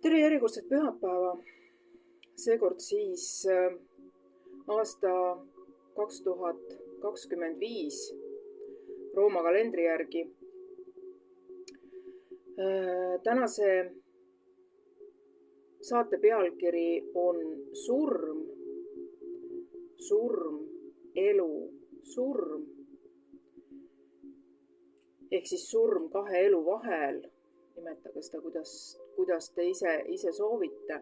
Tere järjekordset pühapäeva. Seekord siis aasta 2025 Rooma kalendri järgi. Tänase saate pealkiri on surm, elu, surm. Ehk siis surm kahe elu vahel. Nimetage seda, kuidas te ise soovite.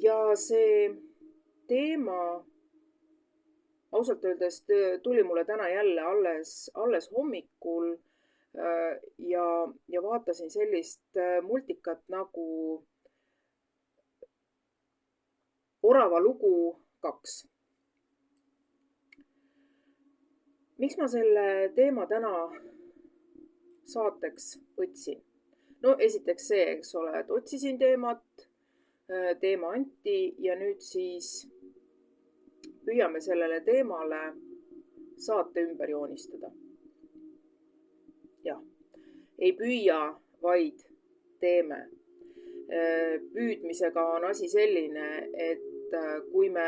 Ja see teema ausalt öeldes tuli mulle täna jälle alles hommikul ja vaatasin sellist multikat nagu Orava lugu 2. Miks ma selle teema täna saateks võtsin? No esiteks see, eks ole, et otsisin teemat, teema anti ja nüüd siis püüame sellele teemale saate ümber joonistada. Jah, ei püüa, vaid teeme. Püüdmisega on asi selline, et kui me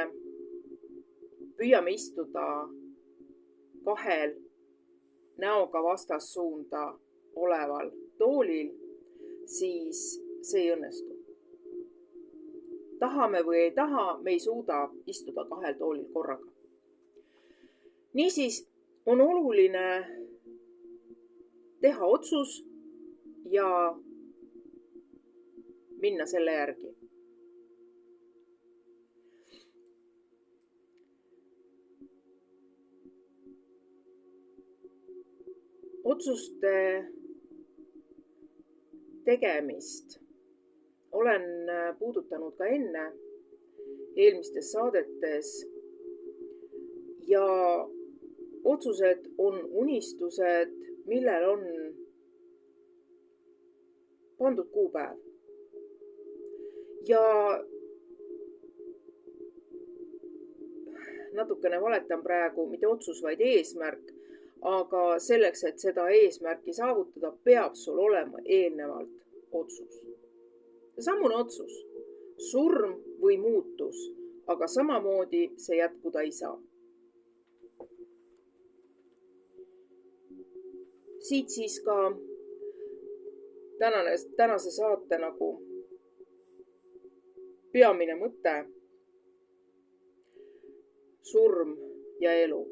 püüame istuda kahel näoga vastassuunda oleval toolil, siis see ei õnnestu. Tahame või ei taha, me ei suuda istuda kahel toolil korraga. Niisiis on oluline teha otsus ja minna selle järgi. Otsuste tegemist olen puudutanud ka enne eelmistes saadetes ja otsused on unistused, millel on pandud kuupäev. Ja natukene valetan praegu, mitte otsus, vaid eesmärk. Aga selleks, et seda eesmärki saavutada, peab sul olema eelnevalt otsus. Samune otsus, surm või muutus, aga samamoodi see jätkuda ei saa. Siit siis ka tänase saate nagu peamine mõte, surm ja elu.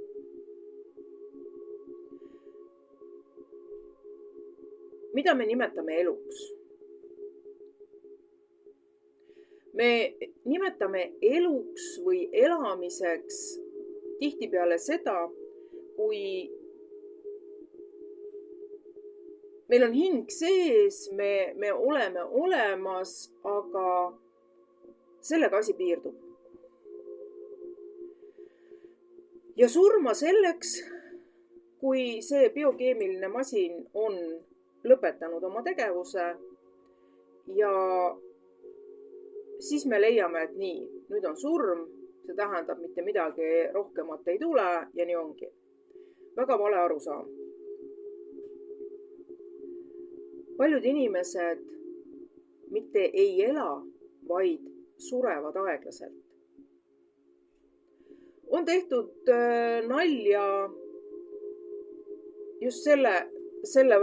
Mida me nimetame eluks? Me nimetame eluks või elamiseks tihtipeale seda, kui meil on hing sees, me oleme olemas, aga sellega asi piirdub. Ja surma selleks, kui see biokeemiline masin on lõpetanud oma tegevuse ja siis me leiame, et nii, nüüd on surm, see tähendab mitte midagi rohkemat ei tule ja nii ongi. Väga vale arusaam. Paljud inimesed mitte ei ela, vaid surevad aeglaselt. On tehtud nalja just selle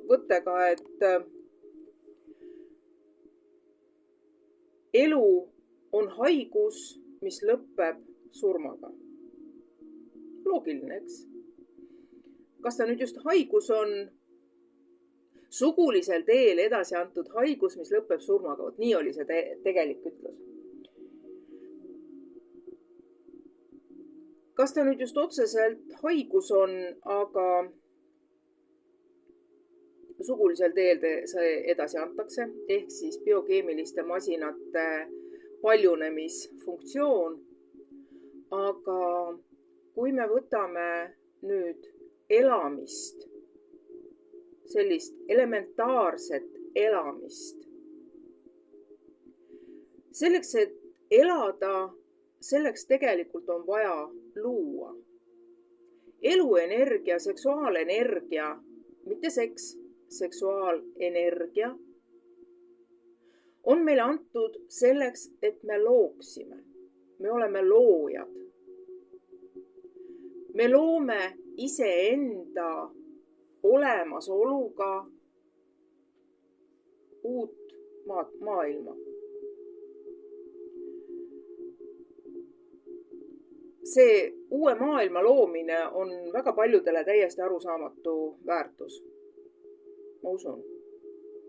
võttega, et elu on haigus, mis lõpeb surmaga. Loogiline, eks? Kas ta nüüd just haigus on sugulisel teel edasi antud haigus, mis lõpeb surmaga? Nii oli see tegelik ütlus. Kas ta nüüd just otseselt haigus on, aga sugulisel teel see edasi antakse, ehk siis biokeemiliste masinate paljunemisfunktsioon. Aga kui me võtame nüüd elamist, sellist elementaarset elamist, selleks, et elada, selleks tegelikult on vaja luua. Eluenergia, seksuaalenergia, mitte seks, seksuaalenergia on meile antud selleks, et me looksime. Me oleme loojad. Me loome iseenda olemasoluga uut maailma. See uue maailma loomine on väga paljudele täiesti arusaamatu väärtus. Ma usun.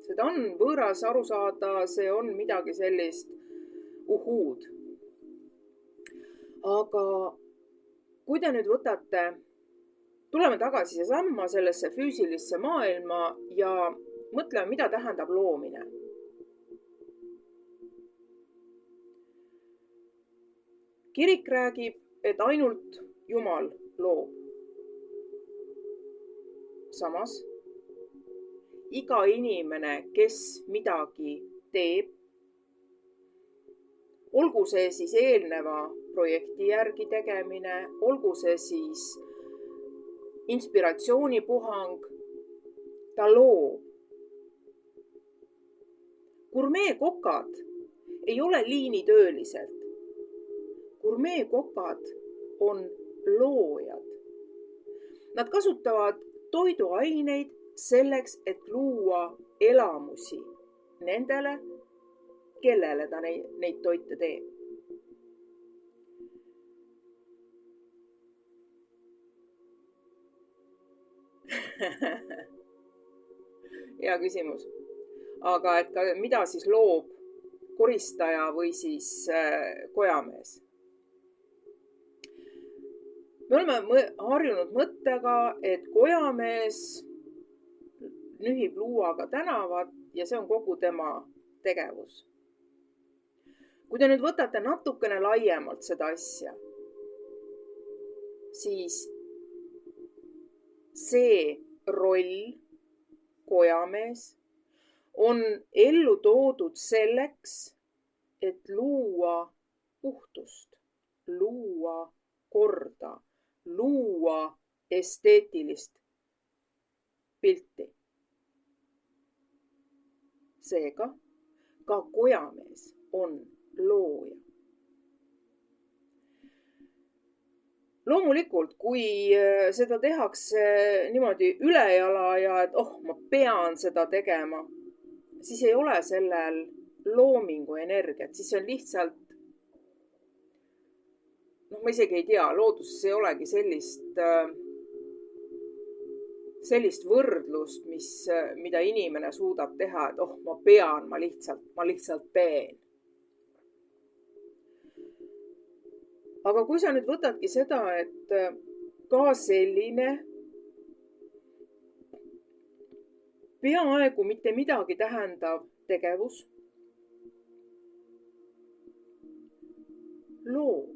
Seda on võõras aru saada, see on midagi sellist uhuud. Aga kui te nüüd võtate, tuleme tagasi seesamma sellesse füüsilisse maailma ja mõtleme, mida tähendab loomine. Kirik räägib, et ainult Jumal loob. Samas, iga inimene, kes midagi teeb, olgu see siis eelneva projekti järgi tegemine, olgu see siis inspiratsioonipuhang, ta loob. Gurmeekokad ei ole liinitöölised. Gurmeekokad on loojad. Nad kasutavad toiduaineid selleks, et luua elamusi nendele, kellele ta neid toite teeb. Hea küsimus. Aga et mida siis loob koristaja või siis kojamees? Me oleme harjunud mõttega, et kojamees nühib luuaga tänavat ja see on kogu tema tegevus. Kui te nüüd võtate natukene laiemalt seda asja, siis see roll, kojamees, on ellu toodud selleks, et luua puhtust, luua korda, luua esteetilist pilti. Seega, ka kojamees on looja. Loomulikult, kui seda tehakse niimoodi ülejala ja et ma pean seda tegema, siis ei ole sellel loomingu energiat, siis see on lihtsalt, ma isegi ei tea, looduses ei olegi sellist võrdlust, mida inimene suudab teha, et ma pean, ma lihtsalt teen. Aga kui sa nüüd võtadki seda, et ka selline peaaegu mitte midagi tähendav tegevus loob.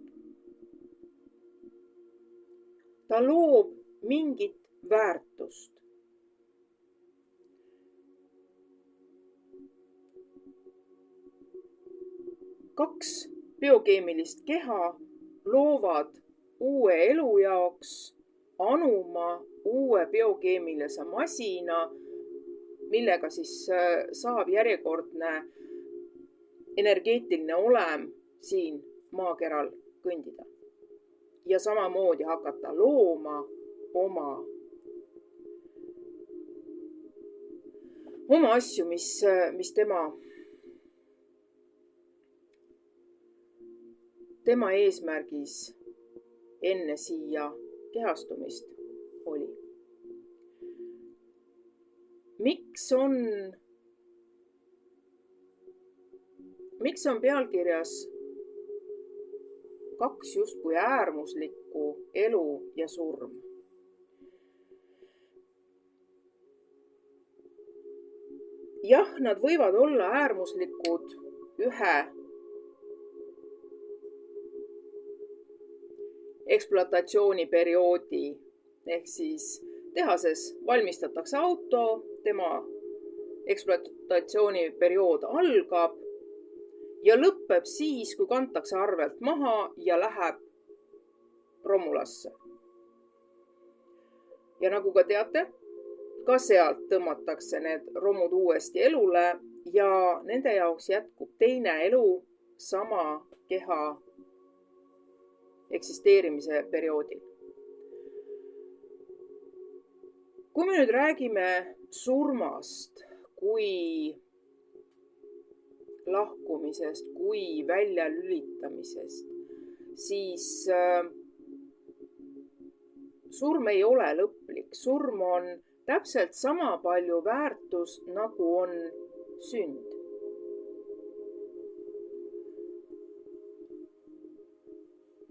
Ta loob mingit väärtust. Kaks biokeemilist keha loovad uue elu jaoks anuma uue biokeemilise masina, millega siis saab järjekordne energeetiline olem siin maakeral kõndida. Ja samamoodi hakata looma oma asju, mis tema eesmärgis enne siia kehastumist oli. Miks on pealkirjas kaks justkui äärmuslikku elu ja surm? Jah, nad võivad olla äärmuslikud ühe ekspluatatsiooniperioodi, ehk siis tehases valmistatakse auto, tema ekspluatatsiooniperiood algab ja lõpeb siis, kui kantakse arvelt maha ja läheb romulasse. Ja nagu ka teate, ka sealt tõmmatakse need romud uuesti elule ja nende jaoks jätkub teine elu sama keha eksisteerimise perioodil. Kui me nüüd räägime surmast kui lahkumisest, kui väljalülitamisest, siis surm ei ole lõplik. Surm on täpselt sama palju väärtus, nagu on sünd.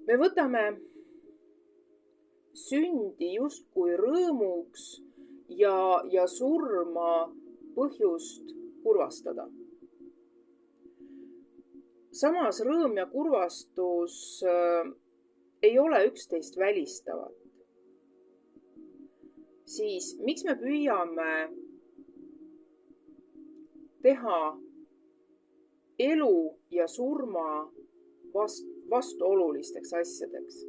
Me võtame sündi justkui rõõmuks ja surma põhjust kurvastada. Samas rõõm ja kurvastus ei ole üksteist välistavad. Siis miks me püüame teha elu ja surma vastuolulisteks asjadeks?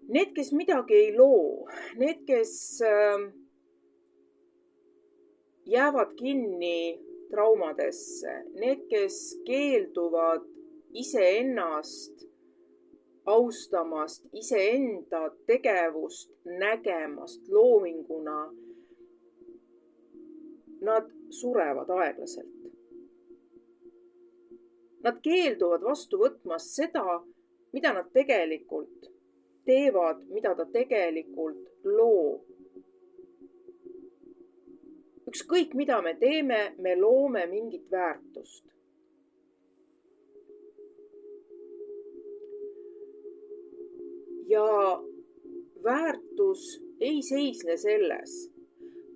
Need, kes midagi ei loo, need, kes jäävad kinni traumadesse, need, kes keelduvad iseennast austamast, iseenda tegevust nägemast loominguna, nad surevad aeglaselt. Nad keelduvad vastu võtmast seda, mida nad tegelikult teevad, mida ta tegelikult loob. Ükskõik, mida me teeme, me loome mingit väärtust. Ja väärtus ei seisne selles,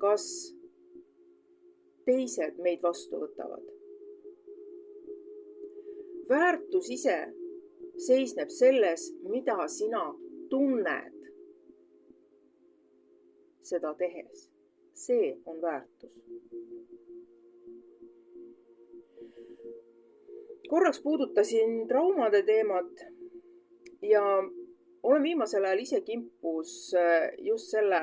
kas teised meid vastu võtavad. Väärtus ise seisneb selles, mida sina tunned seda tehes. See on väärtus. Korraks puudutasin traumade teemat ja olen viimasel ajal ise kimpus just selle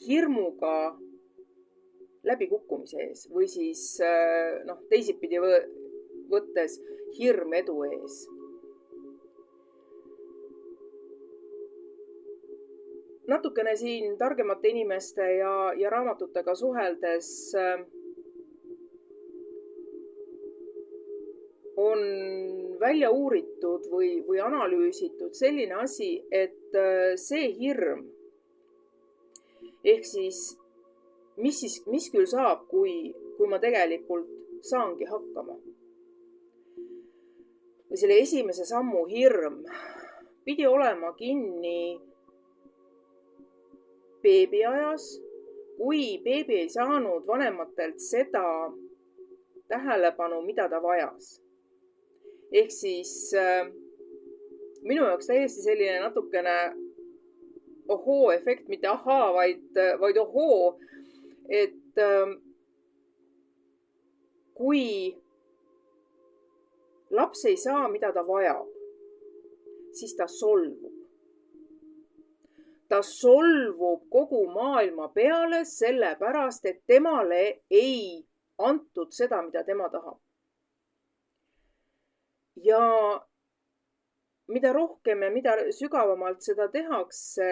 hirmuga läbikukkumise ees või siis teisipidi võttes hirm edu ees. Natukene siin targemate inimeste ja raamatutega suheldes on välja uuritud või analüüsitud selline asi, et see hirm ehk siis mis küll saab, kui ma tegelikult saangi hakkama. Või selle esimese sammu hirm pidi olema kinni beebiajas, kui beebi ei saanud vanematelt seda tähelepanu, mida ta vajas. Ehk siis minu jaoks täiesti selline natukene ohoo-efekt, mitte ahaa, vaid ohoo, et kui laps ei saa, mida ta vajab, siis ta solvub. Ta solvub kogu maailma peale sellepärast, et temale ei antud seda, mida tema tahab. Ja mida rohkem ja mida sügavamalt seda tehakse,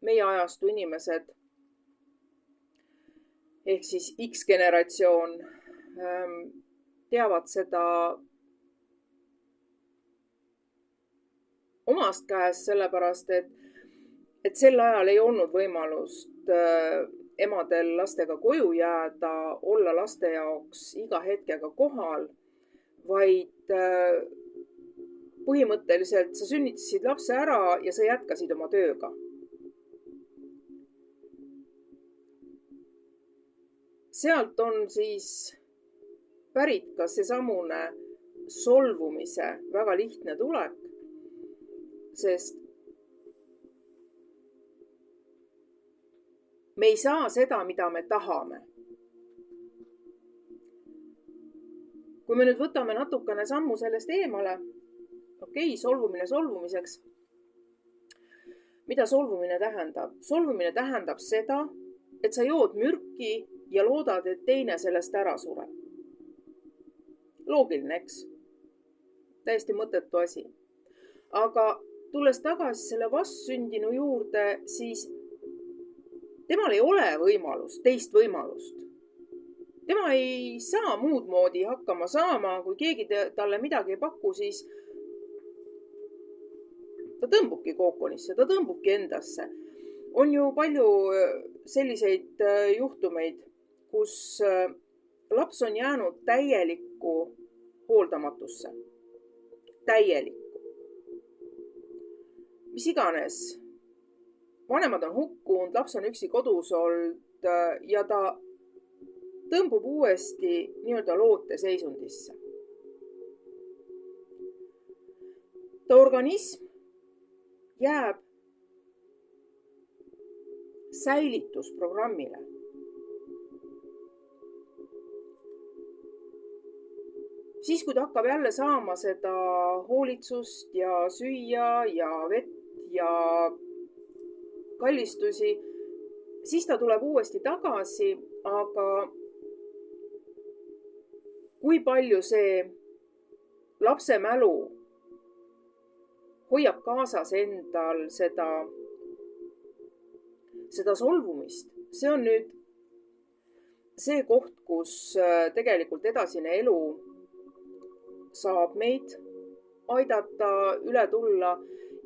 meie ajastu inimesed, ehk siis X-generatsioon, teavad seda omast käest, sellepärast, et sel ajal ei olnud võimalust emadel lastega koju jääda, olla laste jaoks iga hetkega kohal, vaid põhimõtteliselt sa sünnitasid lapse ära ja sa jätkasid oma tööga. Sealt on siis pärit ka seesamune solvumise väga lihtne tulek, sest me ei saa seda, mida me tahame. kui me nüüd võtame natukene sammu sellest eemale, solvumine solvumiseks. Mida solvumine tähendab? Solvumine tähendab seda, et sa jood mürki ja loodad, et teine sellest ära sureb. Loogiline, eks? Täiesti mõttetu asi. Aga tulles tagasi selle vastsündinu juurde, siis temal ei ole teist võimalust. Tema ei saa muud moodi hakkama saama, kui keegi talle midagi ei paku, siis ta tõmbubki kookonisse, ta tõmbubki endasse. On ju palju selliseid juhtumeid, kus laps on jäänud täielikku hooldamatusse. Täielikku. Mis iganes. Vanemad on hukkunud, laps on üksi kodus olnud ja ta tõmbub uuesti nii-öelda loote seisundisse. Ta organism jääb säilitusprogrammile. Siis, kui ta hakkab jälle saama seda hoolitsust ja süüa ja vett ja kallistusi, siis ta tuleb uuesti tagasi, aga kui palju see lapse mälu hoiab kaasas endal seda solvumist. See on nüüd see koht, kus tegelikult edasine elu saab meid aidata üle tulla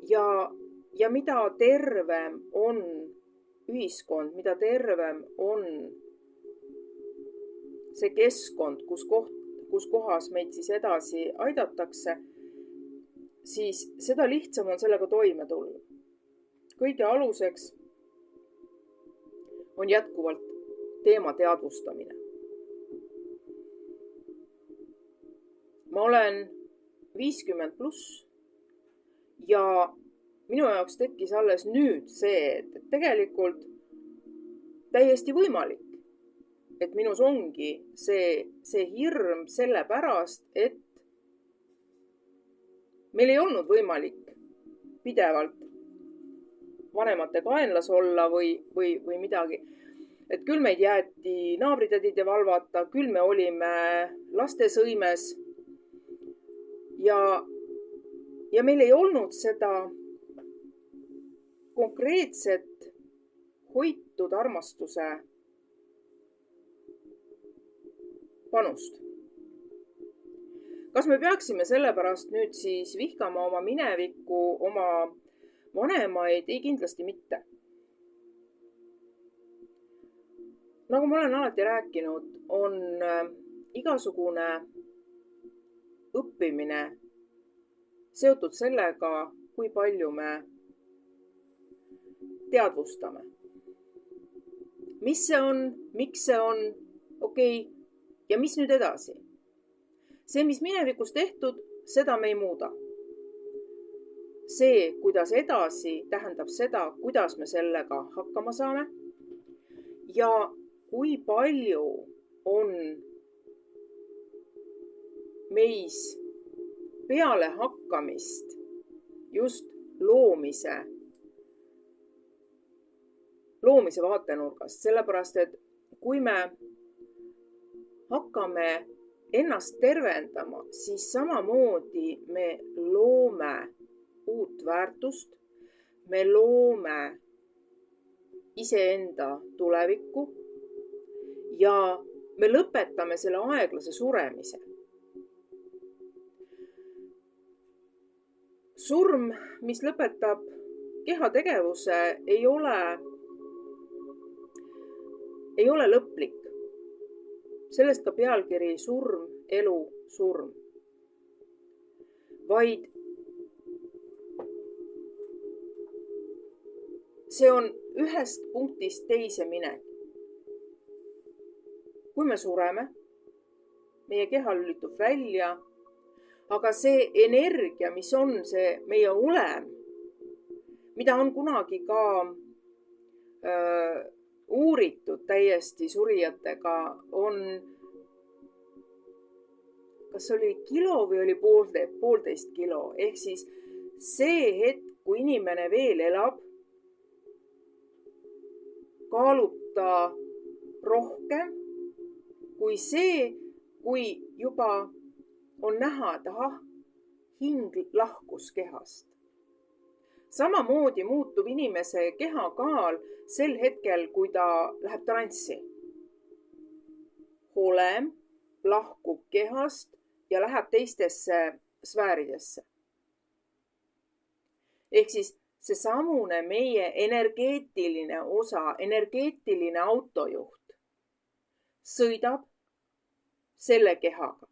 ja mida tervem on ühiskond, mida tervem on see keskkond, kus kohas meid siis edasi aidatakse, siis seda lihtsam on sellega toime tulla. Kõige aluseks on jätkuvalt teema teadvustamine. Ma olen 50+ ja minu jaoks tekkis alles nüüd see, et tegelikult täiesti võimalik, et minus ongi see hirm selle pärast, et meil ei olnud võimalik pidevalt vanemate kaenlas olla või midagi. Et küll meid jäeti naabritädide valvata, küll me olime lastesõimes ja meil ei olnud seda konkreetset hoitud armastuse panust. Kas me peaksime sellepärast nüüd siis vihkama oma minevikku, oma vanemaid? Ei, kindlasti mitte. Nagu ma olen alati rääkinud, on igasugune õppimine seotud sellega, kui palju me teadvustame. Mis see on, miks see on, ja mis nüüd edasi? See, mis minevikus tehtud, seda me ei muuda. See, kuidas edasi, tähendab seda, kuidas me sellega hakkama saame ja kui palju on meis peale hakkamist just loomise vaatenurgast. Sellepärast, et kui me hakkame ennast tervendama, siis samamoodi me loome uut väärtust, me loome iseenda tulevikku ja me lõpetame selle aeglase suremise. Surm, mis lõpetab kehategevuse, ei ole lõplik. Sellest ka pealkiri surm, elu, surm. Vaid see on ühest punktist teise minek. Kui me sureme, meie keha lülitub välja, aga see energia, mis on see meie olem, mida on kunagi ka uuritud täiesti surijatega, kas oli kilo või oli poolteist kilo. Ehk siis see hetk, kui inimene veel elab, kaalub ta rohkem kui see, kui juba on näha, et hing lahkus kehast. Samamoodi muutub inimese kehakaal sel hetkel, kui ta läheb transsi. Olem lahkub kehast ja läheb teistesse sfääridesse. Ehk siis seesamune meie energeetiline osa, energeetiline autojuht sõidab selle kehaga.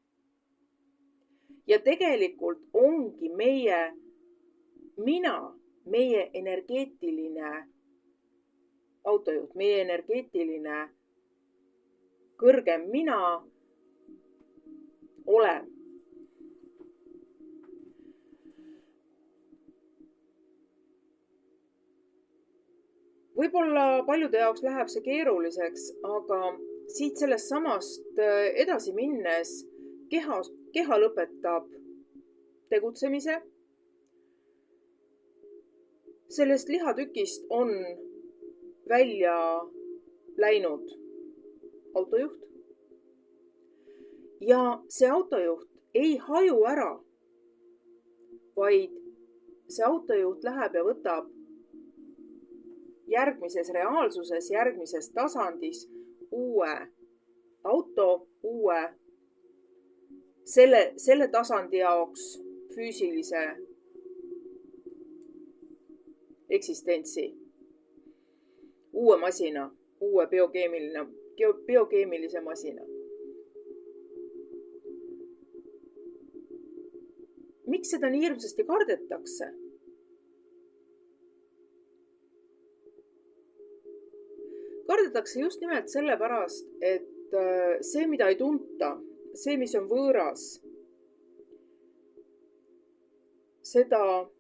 Ja tegelikult ongi meie energeetiline autojuht, meie energeetiline kõrgem mina olen. Võib-olla paljude jaoks läheb see keeruliseks, aga siit sellest samast edasi minnes keha lõpetab tegutsemise. Sellest lihatükist on välja läinud autojuht. Ja see autojuht ei haju ära, vaid see autojuht läheb ja võtab järgmises reaalsuses, järgmises tasandis uue auto, selle tasandi jaoks füüsilise eksistentsi, uue masina, uue biokeemilise masina. Miks seda nii hirmsasti kardetakse? Kardetakse just nimelt sellepärast, et see, mida ei tunta, see, mis on võõras, seda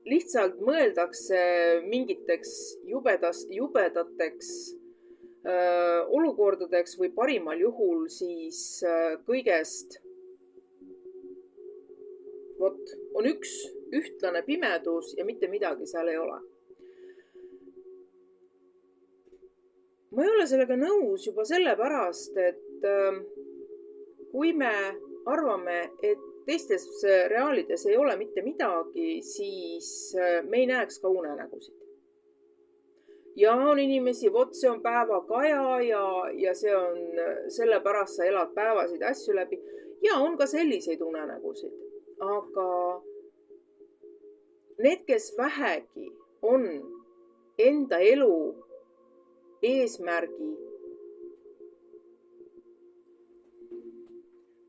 lihtsalt mõeldakse mingiteks jubedateks olukordadeks või parimal juhul siis kõigest on üks ühtlane pimedus ja mitte midagi seal ei ole. Ma ei ole sellega nõus juba sellepärast, et kui me arvame, et teistes reaalides ei ole mitte midagi, siis me ei näeks ka unenägusid. Ja on inimesi, see on päevakaja ja see on sellepärast sa elad päevasid asju läbi. Ja on ka selliseid unenägusid. Aga need, kes vähegi on enda elu eesmärgi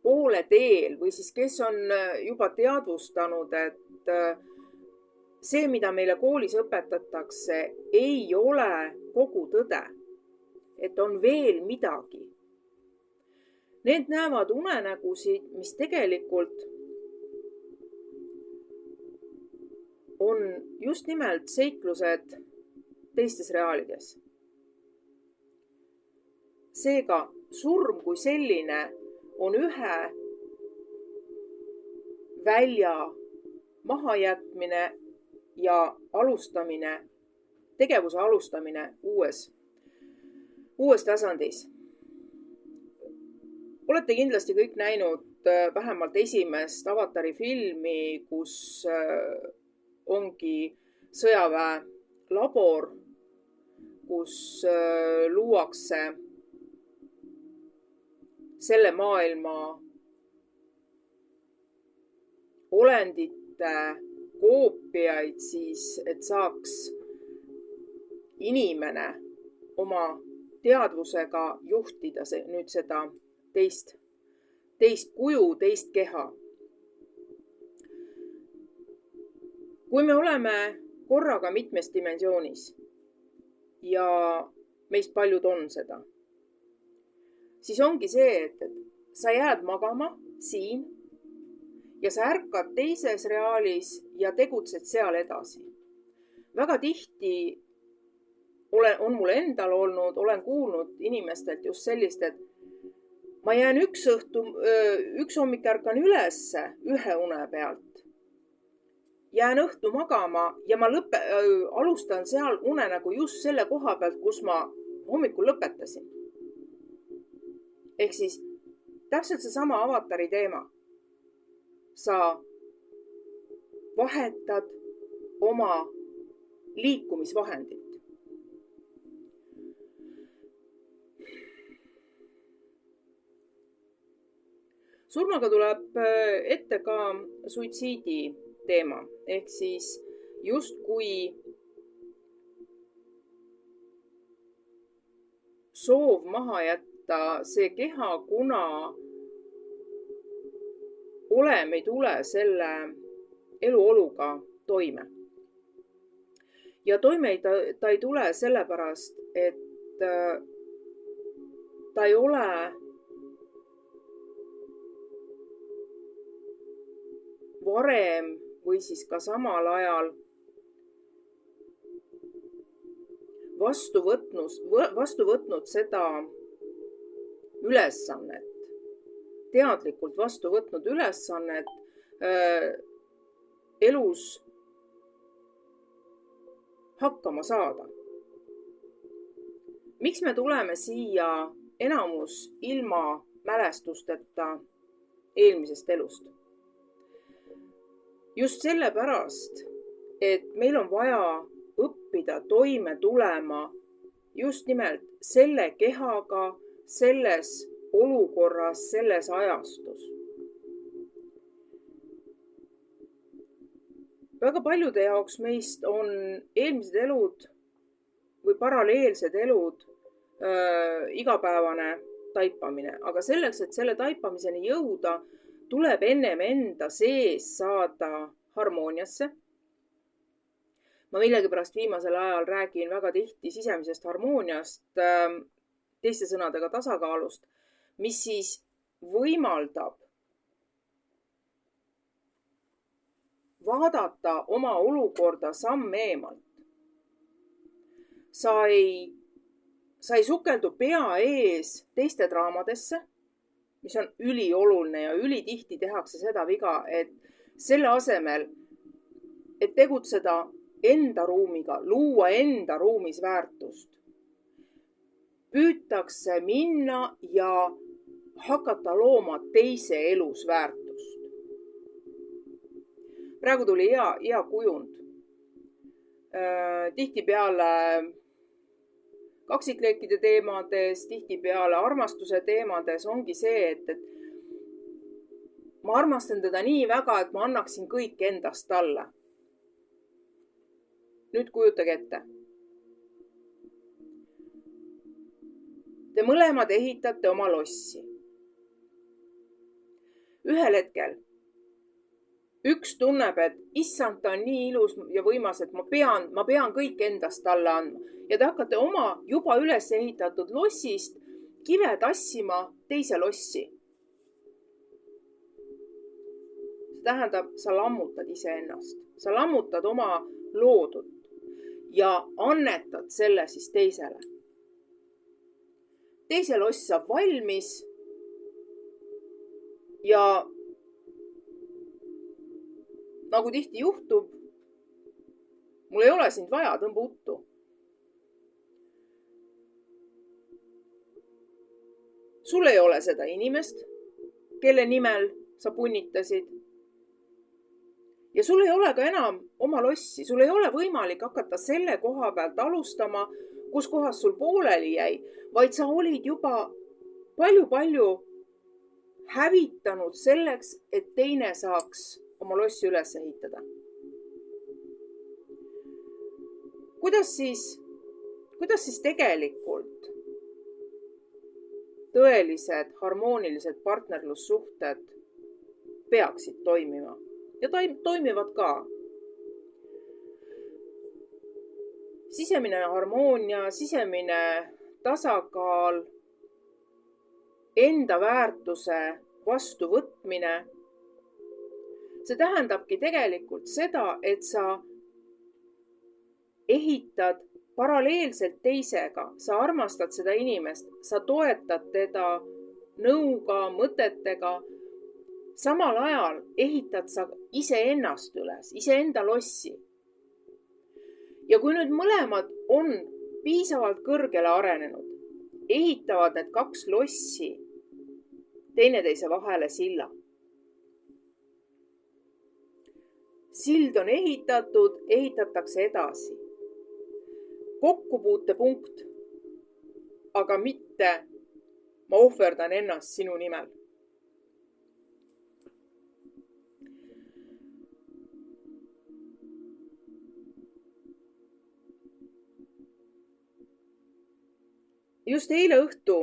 poole teel või siis kes on juba teadvustanud, et see, mida meile koolis õpetatakse, ei ole kogu tõde, et on veel midagi. Need näevad unenägusid, mis tegelikult on just nimelt seiklused teistes reaalides. Seega surm kui selline on ühe välja mahajätmine ja tegevuse alustamine uues tasandis. Olete kindlasti kõik näinud vähemalt esimest Avatari filmi, kus ongi sõjaväe labor, kus luuakse selle maailma olendite koopiaid siis, et saaks inimene oma teadvusega juhtida nüüd seda teist kuju, teist keha. Kui me oleme korraga mitmes dimensioonis ja meist paljud on seda, siis ongi see, et sa jääd magama siin ja sa ärkad teises reaalis ja tegutsed seal edasi. Väga tihti on mul endal olnud, olen kuulnud inimestelt just sellist, et ma jään üks hommik ärkan ülesse ühe une pealt, jään õhtu magama ja ma alustan seal unenägu just selle koha pealt, kus ma hommikul lõpetasin. Ehk siis täpselt seesama avatari teema. Sa vahetad oma liikumisvahendit. Surmaga tuleb ette ka suitsiidi teema. Ehk siis justkui soov maha jätta see keha, kuna oleme ei tule selle eluoluga toime. Ja toime ta ei tule sellepärast, et ta ei ole varem või siis ka samal ajal vastu võtnud seda ülesannet, teadlikult vastu võtnud ülesannet elus hakkama saada. Miks me tuleme siia enamus ilma mälestusteta eelmisest elust? Just sellepärast, et meil on vaja õppida toime tulema just nimelt selle kehaga, selles olukorras, selles ajastus. Väga paljude jaoks meist on eelmised elud või paralleelsed elud igapäevane taipamine, aga selleks, et selle taipamiseni jõuda, tuleb ennem enda sees saada harmooniasse. Ma millegipärast viimasel ajal räägin väga tihti sisemisest harmooniast, teiste sõnadega tasakaalust, mis siis võimaldab vaadata oma olukorda samm eemalt. Sa ei sukeldu pea ees teiste draamadesse, mis on ülioluline ja ülitihti tehakse seda viga, et selle asemel, et tegutseda enda ruumiga, luua enda ruumis väärtust, püütakse minna ja hakata looma teise elus väärtust. Praegu tuli hea kujund. Tihtipeale kaksiklekkide teemades, tihtipeale armastuse teemades ongi see, et ma armastan teda nii väga, et ma annaksin kõik endast talle. Nüüd kujutage ette. Te mõlemad ehitate oma lossi. Ühel hetkel üks tunneb, et issand, ta on nii ilus ja võimas, et ma pean kõik endast talle andma. Ja te hakkate oma juba üles ehitatud lossist kive tassima teise lossi. See tähendab, sa lammutad iseennast. Sa lammutad oma loodut ja annetad selle siis teisele. Teise loss saab valmis ja nagu tihti juhtub, mul ei ole sind vaja, tõmba uttu. Sul ei ole seda inimest, kelle nimel sa punnitasid. Ja sul ei ole ka enam oma lossi. Sul ei ole võimalik hakata selle koha pealt alustama, kus kohas sul pooleli jäi, vaid sa olid juba palju hävitanud selleks, et teine saaks oma lossi üles ehitada. Kuidas siis tegelikult tõelised harmoonilised partnerlussuhted peaksid toimima? Ja toimivad ka. Sisemine harmoonia, sisemine tasakaal, enda väärtuse vastuvõtmine. See tähendabki tegelikult seda, et sa ehitad paralleelselt teisega, sa armastad seda inimest, sa toetad teda nõuga, mõtetega. Samal ajal ehitad sa iseennast üles, iseenda lossi. Ja kui nüüd mõlemad on piisavalt kõrgele arenenud, ehitavad need kaks lossi teineteise vahele silla. Sild on ehitatud, ehitatakse edasi. Kokkupuutepunkt, aga mitte ma ohverdan ennast sinu nimel. Just eile õhtu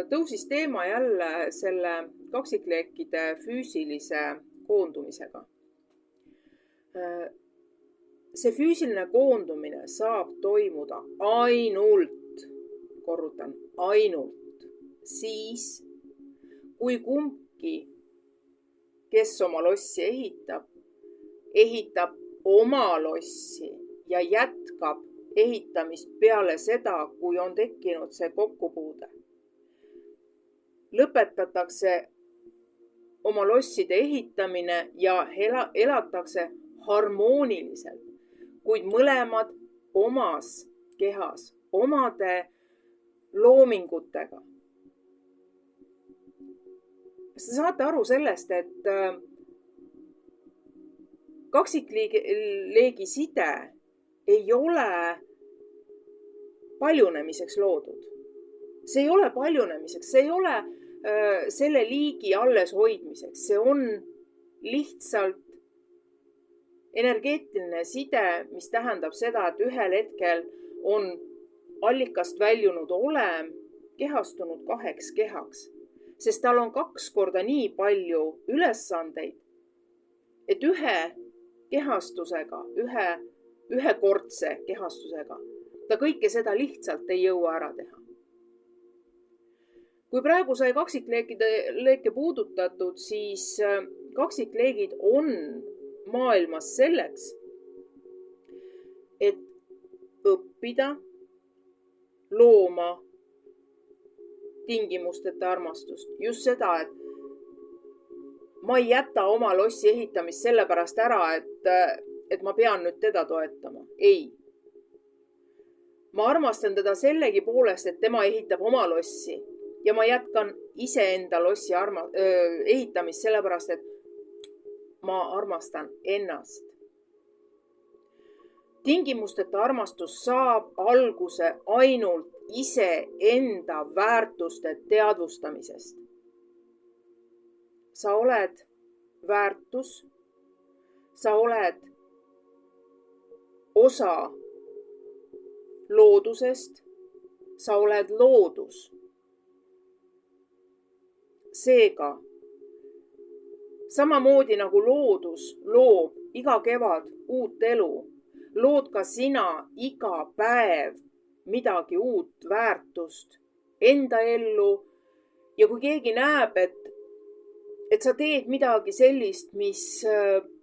tõusis teema jälle selle kaksikleekide füüsilise koondumisega. See füüsiline koondumine saab toimuda ainult, korrutan, ainult siis, kui kumbki, kes oma lossi ehitab oma lossi ja jätkab ehitamist peale seda, kui on tekkinud see kokkupuude. Lõpetatakse oma losside ehitamine ja elatakse harmooniliselt, kuid mõlemad omas kehas, omade loomingutega. Kas te saate aru sellest, et kaksikleegi side ei ole paljunemiseks loodud. See ei ole paljunemiseks, see ei ole selle liigi alles hoidmiseks. See on lihtsalt energeetiline side, mis tähendab seda, et ühel hetkel on allikast väljunud olem kehastunud kaheks kehaks, sest tal on 2 korda nii palju ülesandeid, et ühe kehastusega, ühekordse kehastusega ta kõike seda lihtsalt ei jõua ära teha. Kui praegu sai kaksikleeke puudutatud, siis kaksikleegid on maailmas selleks, et õppida looma tingimusteta armastust. Just seda, et ma ei jäta oma lossi ehitamist sellepärast ära, et ma pean nüüd teda toetama. Ei. Ma armastan teda sellegi poolest, et tema ehitab oma lossi ja ma jätkan iseenda lossi ehitamist sellepärast, et ma armastan ennast. Tingimusteta armastus saab alguse ainult iseenda väärtuste teadvustamisest. Sa oled väärtus, sa oled osa loodusest, sa oled loodus. Seega, samamoodi nagu loodus loob iga kevad uut elu, lood ka sina iga päev midagi uut väärtust enda ellu. Ja kui keegi näeb, et sa teed midagi sellist, mis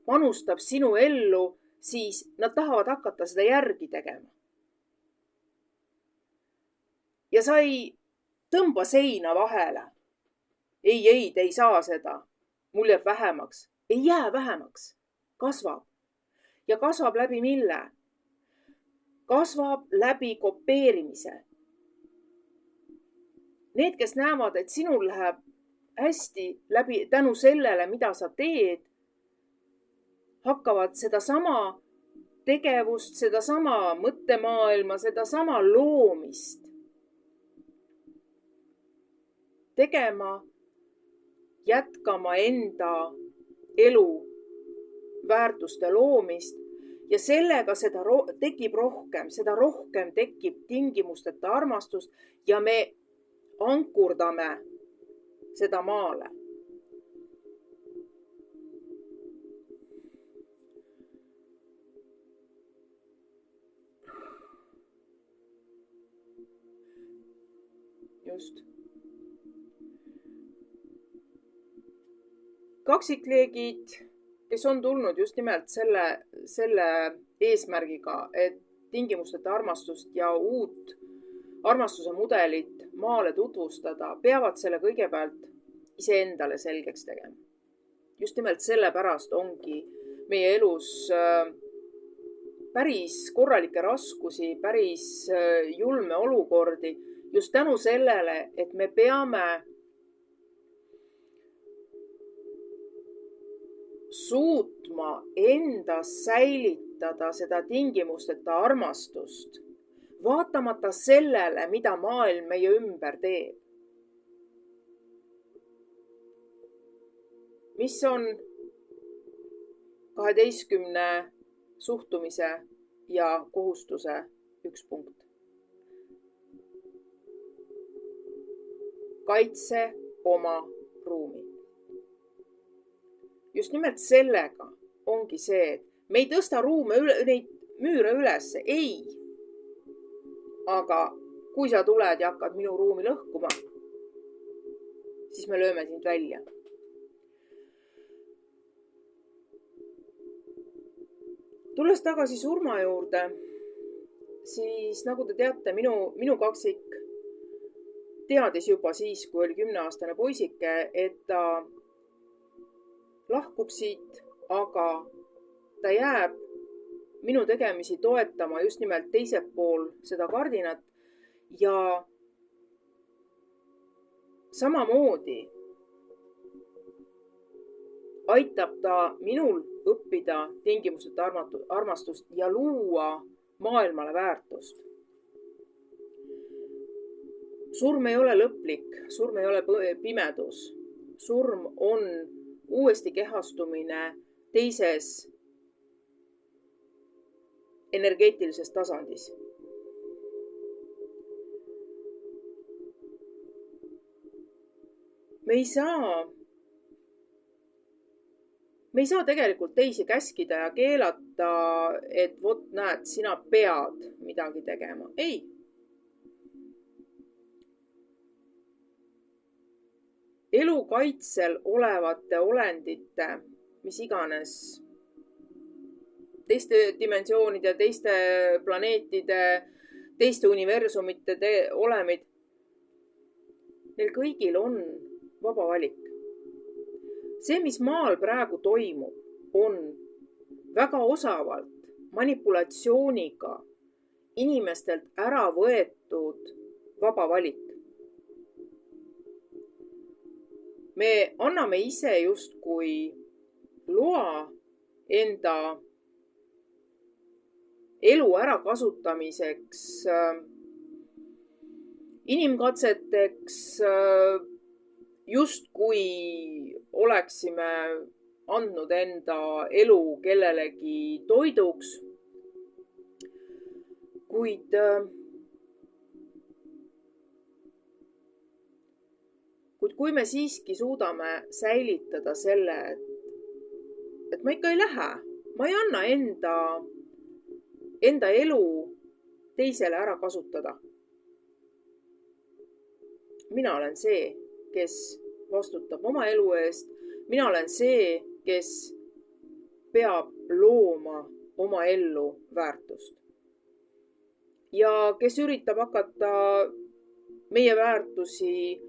panustab sinu ellu, siis nad tahavad hakata seda järgi tegema. Ja sa ei tõmba seina vahele. Ei, te ei saa seda. Mul jääb vähemaks. Ei jää vähemaks. Kasvab. Ja kasvab läbi mille? Kasvab läbi kopeerimise. Need, kes näevad, et sinul läheb hästi läbi tänu sellele, mida sa teed, hakkavad sedasama tegevust, sedasama mõttemaailma, sedasama loomist tegema, jätkama enda elu väärtuste loomist ja sellega seda tekib rohkem, seda rohkem tekib tingimusteta armastust ja me ankurdame seda maale. Just. Kaksikleegid, kes on tulnud just nimelt selle eesmärgiga, et tingimusteta armastust ja uut armastuse mudelit maale tutvustada, peavad selle kõigepealt iseendale selgeks tegema. Just nimelt sellepärast ongi meie elus päris korralikke raskusi, päris julme olukordi, just tänu sellele, et me peame suutma endas säilitada seda tingimusteta armastust, vaatamata sellele, mida maailm meie ümber teeb. Mis on 12 suhtumise ja kohustuse üks punkt? Kaitse oma ruumi. Just nimelt sellega ongi see, et me ei tõsta neid müüre ülesse, ei. Aga kui sa tuled ja hakkad minu ruumi lõhkuma, siis me lööme sind välja. Tulles tagasi surma juurde, siis nagu te teate, minu kaksik teadis juba siis, kui oli 10-aastane poisike, et ta lahkub siit, aga ta jääb minu tegemisi toetama just nimelt teisel pool seda kardinat ja samamoodi aitab ta minul õppida tingimusteta armastust ja luua maailmale väärtust. Surm ei ole lõplik, surm ei ole pimedus. Surm on uuesti kehastumine teises energeetilises tasandis. Me ei saa tegelikult teisi käskida ja keelata, et vot näed, sina pead midagi tegema. Ei. Elu kaitsel olevate olendite, mis iganes, teiste dimensioonide, teiste planeetide, teiste universumite olemid, neil kõigil on vaba valik. See, mis maal praegu toimub, on väga osavalt manipulatsiooniga inimestelt ära võetud vaba valik. Me anname ise justkui loa enda elu ärakasutamiseks, inimkatseteks, justkui oleksime andnud enda elu kellelegi toiduks. Kuid kui me siiski suudame säilitada selle, et ma ikka ei lähe, ma ei anna enda elu teisele ära kasutada. Mina olen see, kes vastutab oma elu eest. Mina olen see, kes peab looma oma ellu väärtust. Ja kes üritab hakata meie väärtusi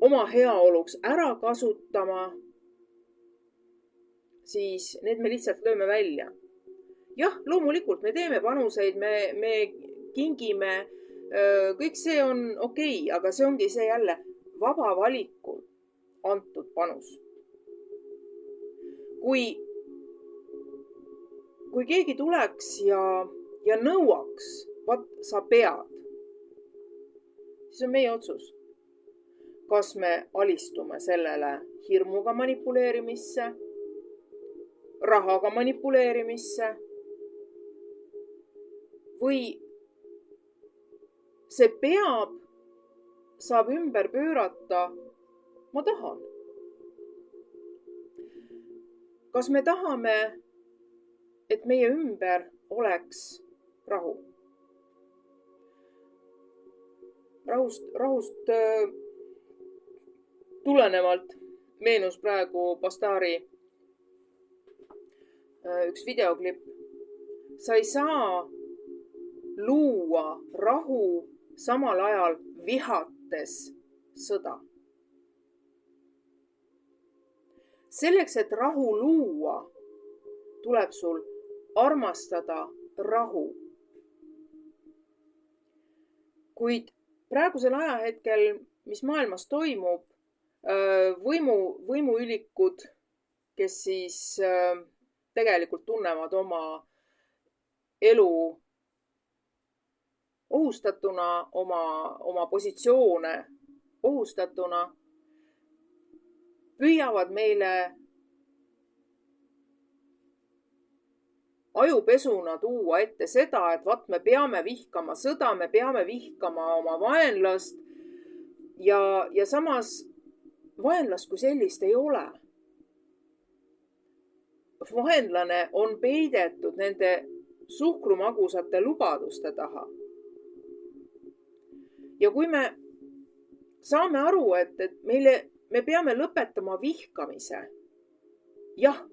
oma heaoluks ära kasutama, siis need me lihtsalt lööme välja. Jah, loomulikult me teeme panuseid, me kingime, kõik see on okei, aga see ongi see jälle vaba valikul antud panus. Kui keegi tuleks ja nõuaks, vaat sa pead, siis on meie otsus. Kas me alistume sellele hirmuga manipuleerimisse, rahaga manipuleerimisse või see saab ümber pöörata, ma tahan. Kas me tahame, et meie ümber oleks rahu? Rahust tulenevalt meenus praegu Bastari üks videoklipp. Sa ei saa luua rahu, samal ajal vihates sõda. Selleks, et rahu luua, tuleb sul armastada rahu. Kuid praegusel ajahetkel, mis maailmas toimub, võimuülikud, kes siis tegelikult tunnevad oma elu ohustatuna, oma positsioone ohustatuna, püüavad meile ajupesuna tuua ette seda, et me peame vihkama sõda, me peame vihkama oma vaenlast ja samas vaenlast kui sellist ei ole. Vaenlane on peidetud nende suhkrumagusate lubaduste taha. Ja kui me saame aru, et me peame lõpetama vihkamise, jah,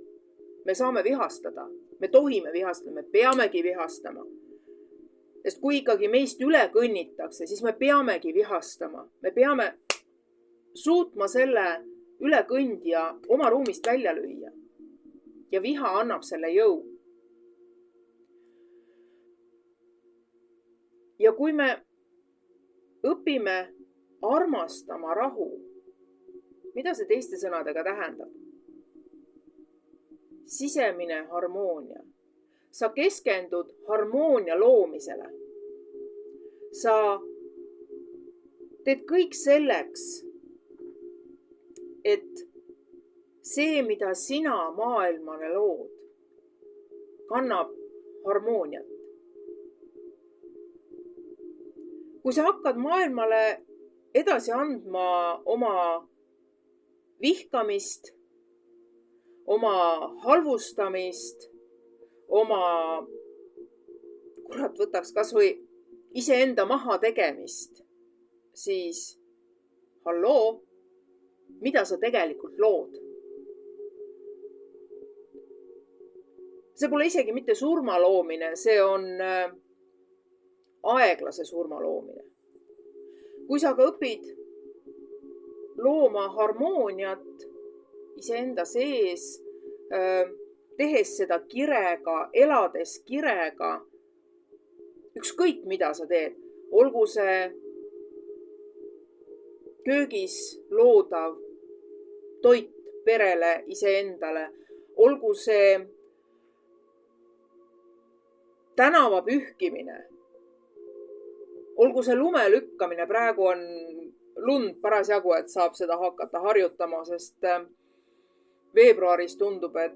me saame vihastada, me tohime vihastada, me peamegi vihastama. Sest kui ikkagi meist üle kõnnitakse, siis me peamegi vihastama. Me peame suutma selle ülekõndja oma ruumist välja lüüa. Ja viha annab selle jõu. Ja kui me õpime armastama rahu, mida see teiste sõnadega tähendab? Sisemine harmoonia. Sa keskendud harmoonia loomisele. Sa teed kõik selleks, et see, mida sina maailmale lood, kannab harmooniat. Kui sa hakkad maailmale edasi andma oma vihkamist, oma halvustamist, võtaks kas või iseenda maha tegemist, siis halloo, mida sa tegelikult lood? See pole isegi mitte surma loomine, see on aeglase surma loomine. Kui sa ka õpid looma harmooniat iseenda sees, tehes seda kirega, elades kirega, ükskõik mida sa teed, olgu see köögis loodav toit perele, iseendale, olgu see tänava pühkimine, olgu see lume lükkamine, praegu on lund parasjagu, et saab seda hakata harjutama, sest veebruaris tundub, et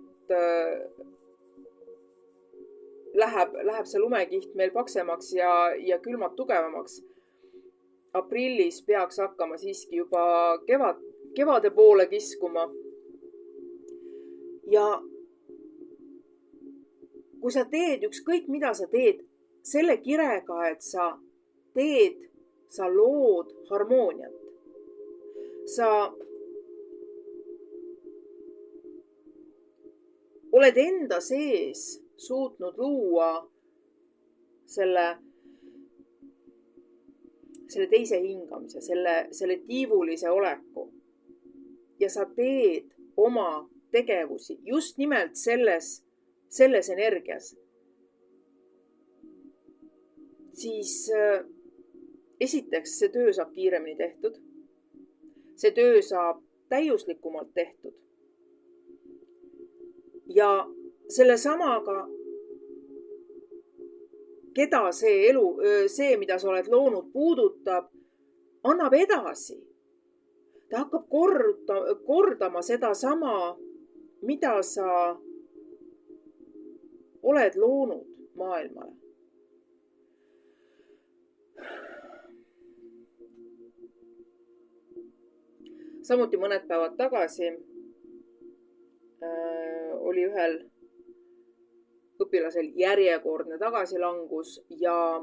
läheb see lumekiht meil paksemaks ja külmad tugevamaks. Aprillis peaks hakkama siiski juba kevade poole kiskuma. Ja kui sa teed ükskõik, mida sa teed, selle kirega, et sa lood harmooniat. Sa oled enda sees suutnud luua selle teise hingamise, selle tiivulise oleku. Ja sa teed oma tegevusi just nimelt selles energias. Siis esiteks see töö saab kiiremini tehtud. See töö saab täiuslikumalt tehtud. Ja selle samaga, keda see, mida sa oled loonud, puudutab, annab edasi. Ta hakkab kordama seda sama, mida sa oled loonud maailmale. Samuti mõned päevad tagasi oli ühel õpilasel järjekordne tagasilangus ja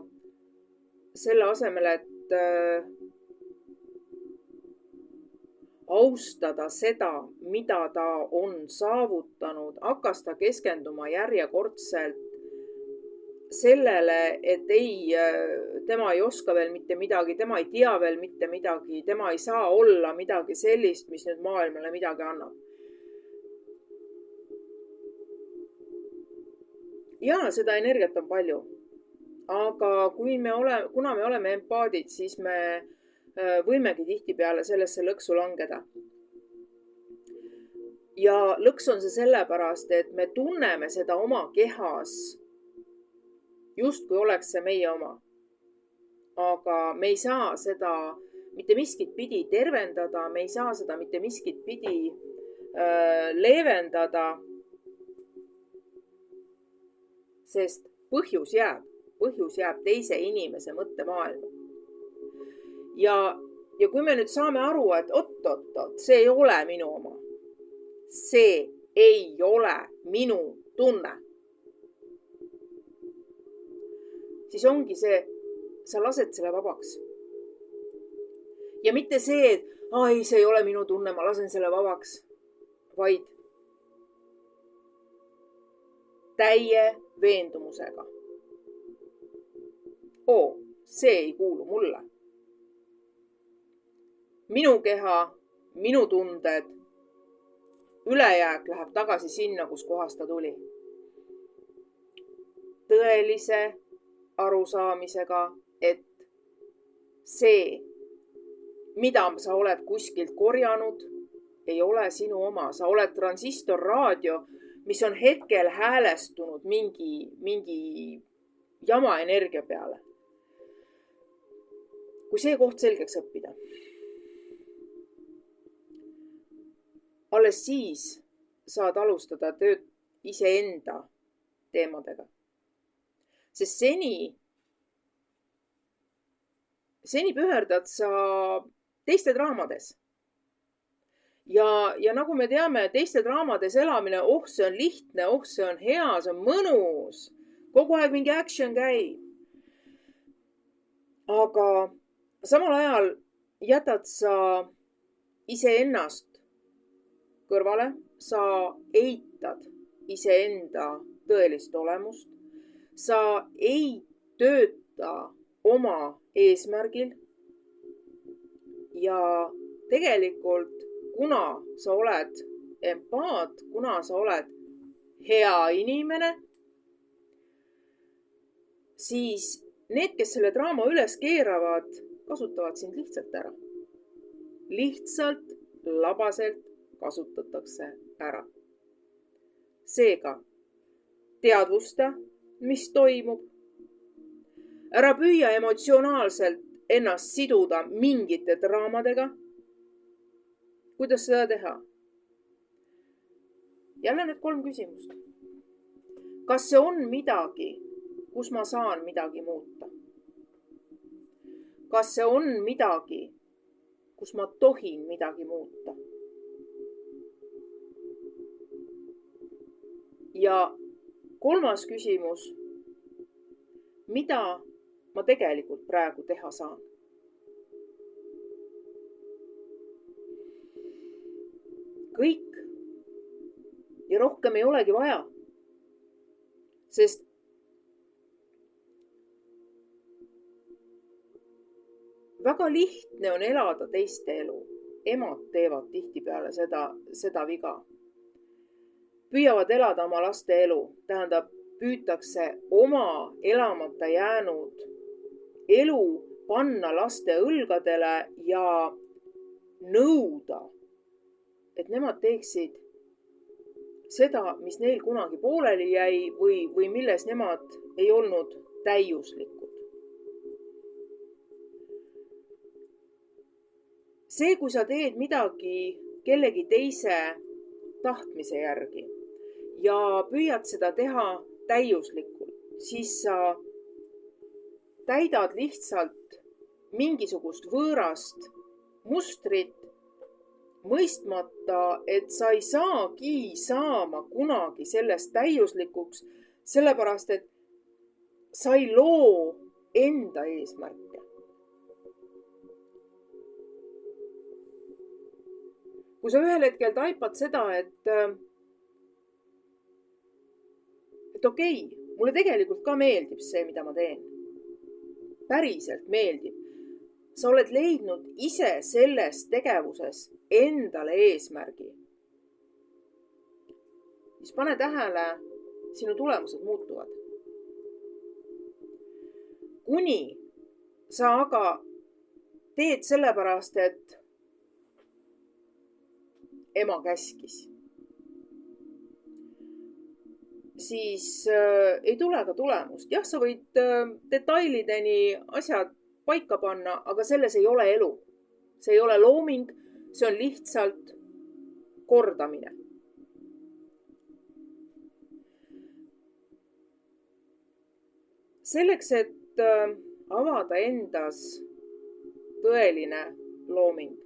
selle asemel, et austada seda, mida ta on saavutanud, hakkas ta keskenduma järjekordselt sellele, et ei, tema ei oska veel mitte midagi, tema ei tea veel mitte midagi, tema ei saa olla midagi sellist, mis nüüd maailmale midagi annab. Ja seda energiat on palju. Aga kuna me oleme empaadid, siis me võimegi tihtipeale sellesse lõksu langeda. Ja lõks on see sellepärast, et me tunneme seda oma kehas, justkui oleks see meie oma. Aga me ei saa seda mitte miskit pidi tervendada, me ei saa seda mitte miskit pidi leevendada, sest põhjus jääb teise inimese mõttemaailma. Ja kui me nüüd saame aru, et oot, see ei ole minu oma. See ei ole minu tunne. Siis ongi see, sa lased selle vabaks. Ja mitte see, et see ei ole minu tunne, ma lasen selle vabaks, vaid täie veendumusega. See ei kuulu mulle. Minu keha, minu tunded, ülejääk läheb tagasi sinna, kus kohast ta tuli. Tõelise arusaamisega, et see, mida sa oled kuskilt korjanud, ei ole sinu oma. Sa oled transistorraadio, mis on hetkel häälestunud mingi jama energia peale. Kui see koht selgeks õppida, alles siis saad alustada tööd iseenda teemadega. Sest seni püherdad sa teiste draamades. Ja nagu me teame, teiste draamades elamine, see on lihtne, see on hea, see on mõnus. Kogu aeg mingi action käib. Aga samal ajal jätad sa iseennast kõrvale, sa eitad iseenda tõelist olemust, sa ei tööta oma eesmärgil ja tegelikult, kuna sa oled empaat, kuna sa oled hea inimene, siis need, kes selle draama üles keeravad, kasutavad sind lihtsalt ära. Lihtsalt, labaselt kasutatakse ära. Seega, teadvusta, mis toimub. Ära püüa emotsionaalselt ennast siduda mingite draamadega. Kuidas seda teha? Jälle need 3 küsimust. Kas see on midagi, kus ma saan midagi muuta? Kas see on midagi, kus ma tohin midagi muuta? Ja 3. küsimus, mida ma tegelikult praegu teha saan? Kõik. Ja rohkem ei olegi vaja. Sest väga lihtne on elada teiste elu. Emad teevad tihtipeale seda viga. Püüavad elada oma laste elu. Tähendab, püütakse oma elamata jäänud elu panna laste õlgadele ja nõuda, et nemad teeksid seda, mis neil kunagi pooleli jäi või milles nemad ei olnud täiuslikud. See, kui sa teed midagi kellegi teise tahtmise järgi ja püüad seda teha täiuslikult, siis sa täidad lihtsalt mingisugust võõrast mustrit, mõistmata, et sa ei saama kunagi sellest täiuslikuks, sellepärast, et sa ei loo enda eesmärke. Kui sa ühel hetkel taipad seda, et okei, mulle tegelikult ka meeldib see, mida ma teen. Päriselt meeldib. Sa oled leidnud ise selles tegevuses endale eesmärgi. Siis pane tähele, sinu tulemused muutuvad. Kuni sa aga teed sellepärast, et ema käskis, siis ei tule ka tulemust. Jah, sa võid detailideni asjad paika panna, aga selles ei ole elu. See ei ole looming, see on lihtsalt kordamine. Selleks, et avada endas tõeline looming,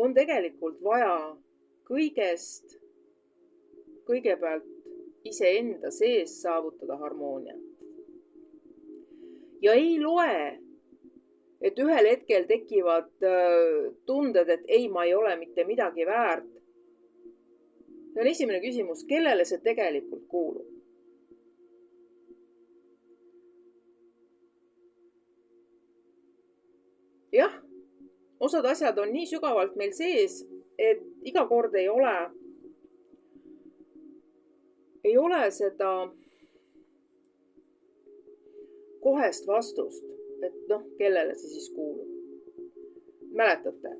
on tegelikult vaja kõigest kõigepealt iseenda sees saavutada harmoonia. Ja ei loe, et ühel hetkel tekivad tunded, et ei, ma ei ole mitte midagi väärt. See on esimene küsimus, kellele see tegelikult kuulub? Jah, osad asjad on nii sügavalt meil sees, et iga kord ei ole seda kohest vastust, et kellele see siis kuulub. Mäletate,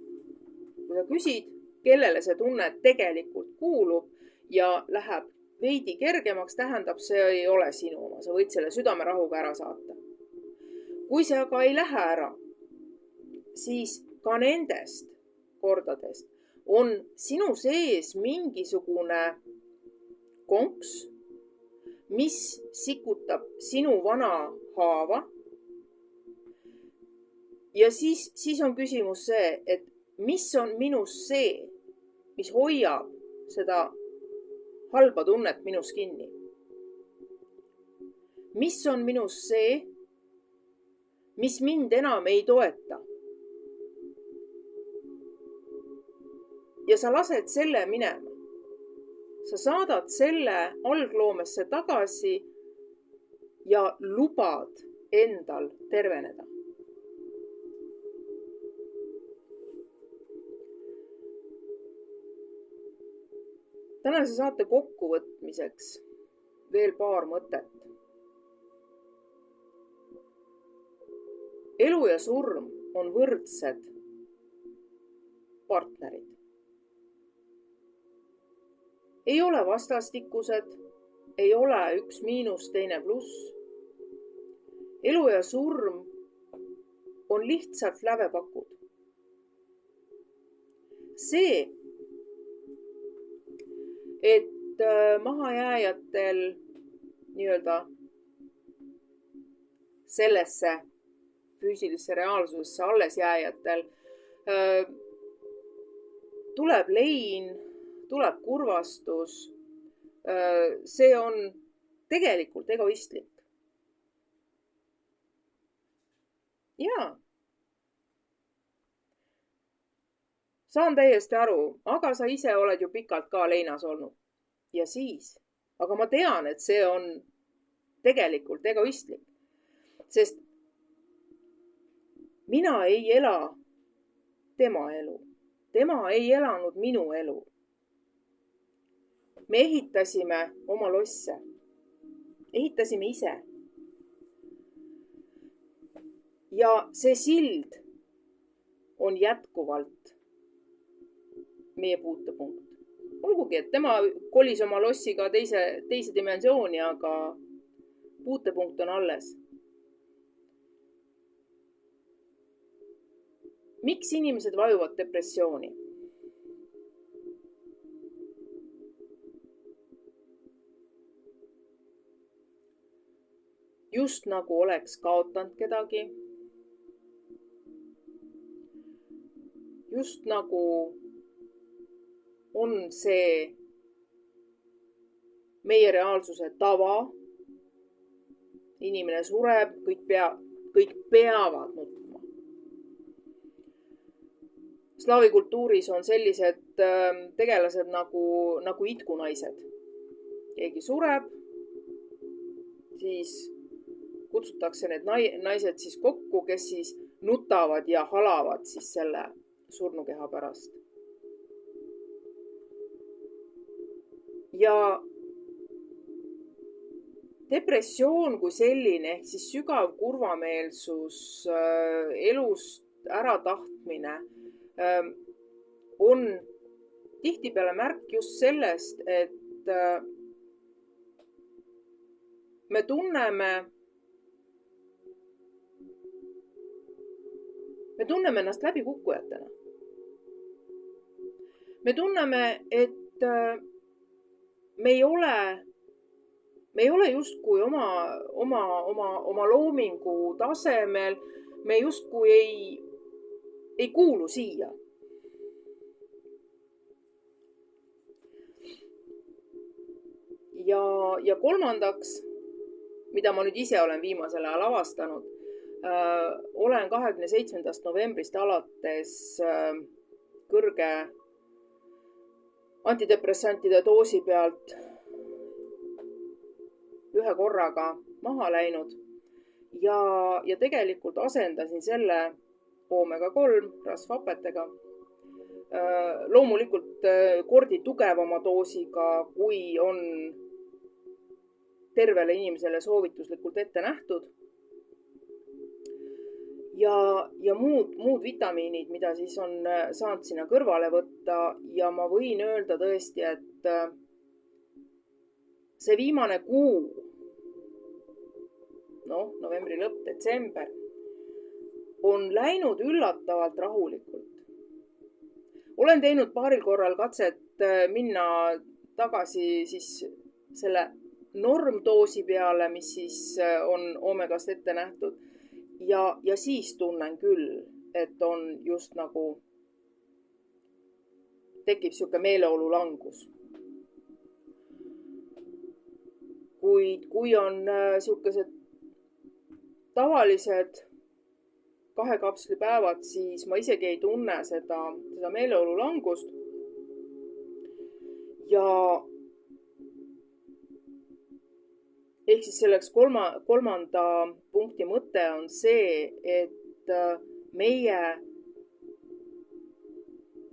kui sa küsid, kellele see tunne tegelikult kuulub ja läheb veidi kergemaks, tähendab, see ei ole sinu oma. Sa võid selle südamerahuga ära saata. Kui see aga ei lähe ära, siis ka nendest kordadest on sinu sees mingisugune konks, mis sikutab sinu vana haava. Ja siis on küsimus see, et mis on minus see, mis hoiab seda halba tunnet minus kinni. Mis on minus see, mis mind enam ei toeta. Ja sa lased selle minema. Sa saadad selle algloomesse tagasi ja lubad endal terveneda. Tänase saate kokkuvõtmiseks veel paar mõtet. Elu ja surm on võrdsed partnerid. Ei ole vastastikused, ei ole üks miinus, teine pluss. Elu ja surm on lihtsalt lävepakud. See, et mahajääjatel nii-öelda sellesse füüsilisse reaalsusesse alles jääjatel tuleb lein, tuleb kurvastus. See on tegelikult egoistlik. Jaa. Saan täiesti aru, aga sa ise oled ju pikalt ka leinas olnud. Ja siis. Aga ma tean, et see on tegelikult egoistlik. Sest mina ei ela tema elu. Tema ei elanud minu elu. Me ehitasime oma losse. Ehitasime ise. Ja see sild on jätkuvalt meie puutepunkt. Olgugi, et tema kolis oma lossiga teise dimensiooni, aga puutepunkt on alles. Miks inimesed vajuvad depressiooni? Just nagu oleks kaotanud kedagi. Just nagu on see meie reaalsuse tava. Inimene sureb, kõik peavad nutma. slaavi kultuuris on sellised tegelased nagu itkunaised. Keegi sureb, siis kutsutakse need naised siis kokku, kes siis nutavad ja halavad siis selle surnukeha pärast. Ja depressioon kui selline ehk siis sügav kurvameelsus, elust äratahtmine on tihtipeale märk just sellest, et me tunneme ennast läbikukkujatena. Me tunneme, et me ei ole justkui oma loomingu tasemel, me justkui ei kuulu siia. Ja kolmandaks, mida ma nüüd ise olen viimasel ajal avastanud, olen 27. novembrist alates kõrge antidepressantide doosi pealt ühe korraga maha läinud ja tegelikult asendasin selle oomega-3 rasvhapetega. Loomulikult kordi tugevama doosiga, kui on tervele inimesele soovituslikult ette nähtud. Ja muud vitamiinid, mida siis on saanud sinna kõrvale võtta ja ma võin öelda tõesti, et see viimane kuu, novembri lõpp, detsember, on läinud üllatavalt rahulikult. Olen teinud paaril korral katset minna tagasi siis selle normdoosi peale, mis siis on oomegast ette nähtud. Ja siis tunnen küll, et on just nagu tekib sihuke meeleolu langus. Kuid kui on sihukesed tavalised 2 kapslipäevad, siis ma isegi ei tunne seda meeleolu langust. Ja ehk siis selleks kolmanda punkti mõte on see, et meie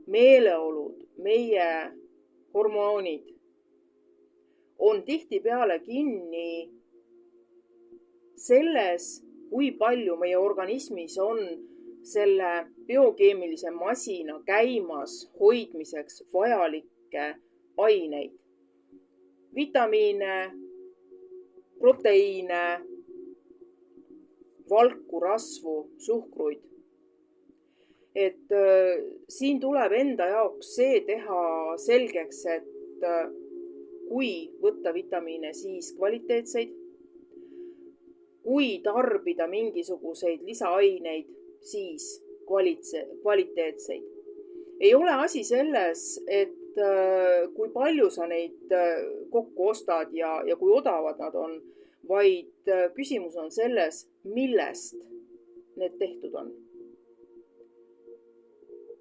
meeleolud, meie hormoonid on tihtipeale kinni selles, kui palju meie organismis on selle biokeemilise masina käimas hoidmiseks vajalikke aineid, vitamiine, proteiine, valku, rasvu, suhkruid. Et siin tuleb enda jaoks see teha selgeks, et kui võtta vitamiine, siis kvaliteetseid, kui tarbida mingisuguseid lisaaineid, siis kvaliteetseid. Ei ole asi selles, et kui palju sa neid kokku ostad ja kui odavad nad on, vaid küsimus on selles, millest need tehtud on.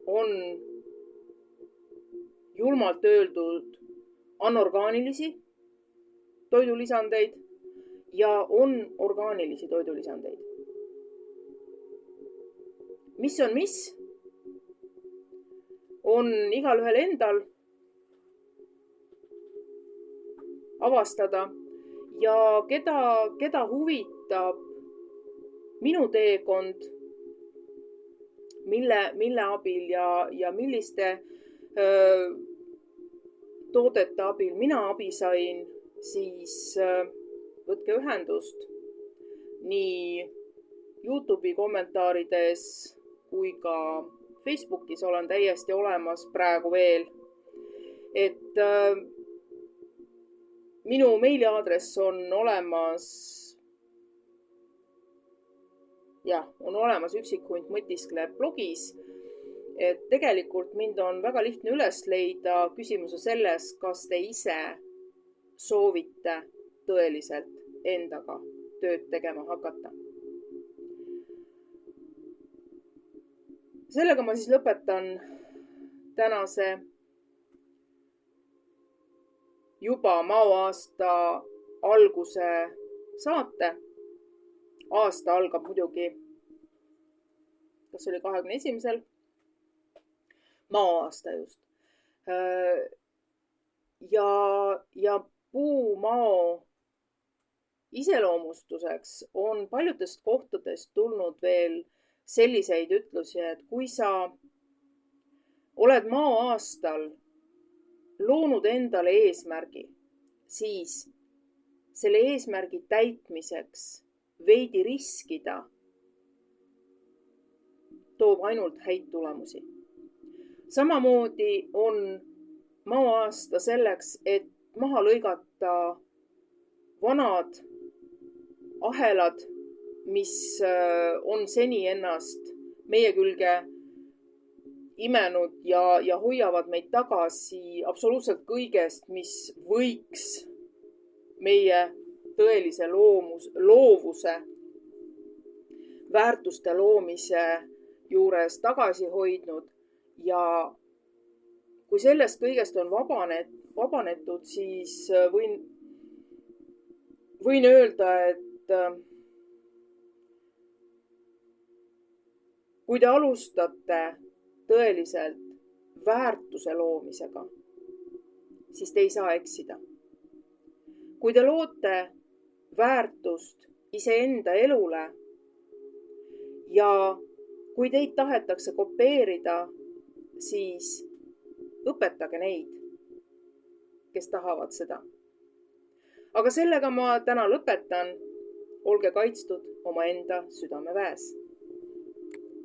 On julmalt öeldud anorgaanilisi toidulisandeid ja on orgaanilisi toidulisandeid. Mis on mis? On igalühel endal avastada ja keda huvitab minu teekond, mille abil ja milliste toodete abil mina abi sain, siis võtke ühendust nii YouTube'i kommentaarides kui ka Facebookis olen täiesti olemas praegu veel. Et minu meiliaadress on olemas, on olemas Üksikhunt mõtiskleb blogis. Et tegelikult mind on väga lihtne üles leida. Küsimus on selles, kas te ise soovite tõeliselt endaga tööd tegema hakata. sellega ma siis lõpetan tänase juba maoaasta alguse saate. Aasta algab muidugi, kas oli 21. maoaasta just. Ja puumao iseloomustuseks on paljudest kohtadest tulnud veel selliseid ütlusi, et kui sa oled maoaastal loonud endale eesmärgi, siis selle eesmärgi täitmiseks veidi riskida toob ainult häid tulemusi. Samamoodi on maoaasta selleks, et maha lõigata vanad ahelad, mis on seni ennast meie külge imenud ja hoiavad meid tagasi absoluutselt kõigest, mis võiks meie tõelise loovuse, väärtuste loomise juures tagasi hoidnud. Ja kui sellest kõigest on vabanetud, siis võin öelda, et kui te alustate tõeliselt väärtuse loomisega, siis te ei saa eksida. Kui te loote väärtust iseenda elule ja kui teid tahetakse kopeerida, siis õpetage neid, kes tahavad seda. Aga sellega ma täna lõpetan. Olge kaitstud omaenda südameväes.